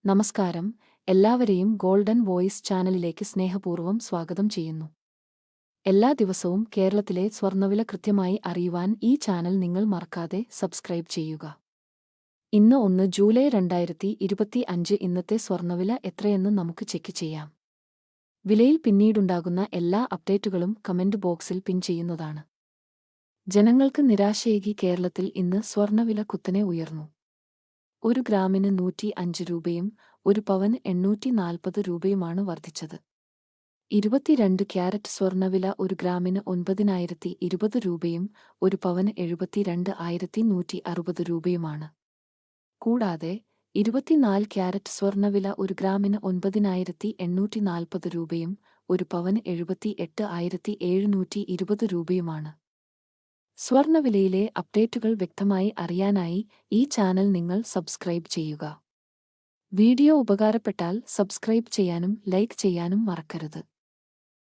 നമസ്കാരം, എല്ലാവരെയും golden voice ചാനലിലേക്ക് സ്നേഹപൂർവ്വം സ്വാഗതം ചെയ്യുന്നു. എല്ലാ ദിവസവും കേരളത്തിലെ സ്വർണ്ണവില കൃത്യമായി അറിയുവാൻ ഈ ചാനൽ നിങ്ങൾ മറക്കാതെ സബ്സ്ക്രൈബ് ചെയ്യുക. ഇന്ന് 1 ജൂലൈ 2025 ഇന്നത്തെ സ്വർണ്ണവില എത്രയെന്ന് നമുക്ക് ചെക്ക് ചെയ്യാം. വിലയിൽ പിന്നീടുണ്ടാകുന്ന എല്ലാ അപ്ഡേറ്റുകളും കമന്റ് ബോക്സിൽ പിൻ ചെയ്യുന്നതാണ്. ജനങ്ങൾക്ക് നിരാശയേകി കേരളത്തിൽ ഇന്ന് സ്വർണ്ണവില കുത്തനെ ഉയർന്നു. 1 ഗ്രാമിന് 105 രൂപയും 1 പവന് 840 രൂപയുമാണ് വർദ്ധിച്ചത്. 22 ക്യാരറ്റ് സ്വർണ്ണവില 1 ഗ്രാമിന് 9,020 രൂപയും 1 പവന് 72,160 രൂപയുമാണ്. കൂടാതെ 24 ക്യാരറ്റ് സ്വർണ്ണവില 1 ഗ്രാമിന് 9,840 രൂപയും 1 പവന് 78,720 രൂപയുമാണ്. സ്വർണ്ണവിലയിലെ അപ്ഡേറ്റുകൾ വ്യക്തമായി അറിയാനായി ഈ ചാനൽ നിങ്ങൾ സബ്സ്ക്രൈബ് ചെയ്യുക. വീഡിയോ ഉപകാരപ്പെട്ടാൽ സബ്സ്ക്രൈബ് ചെയ്യാനും ലൈക്ക് ചെയ്യാനും മറക്കരുത്.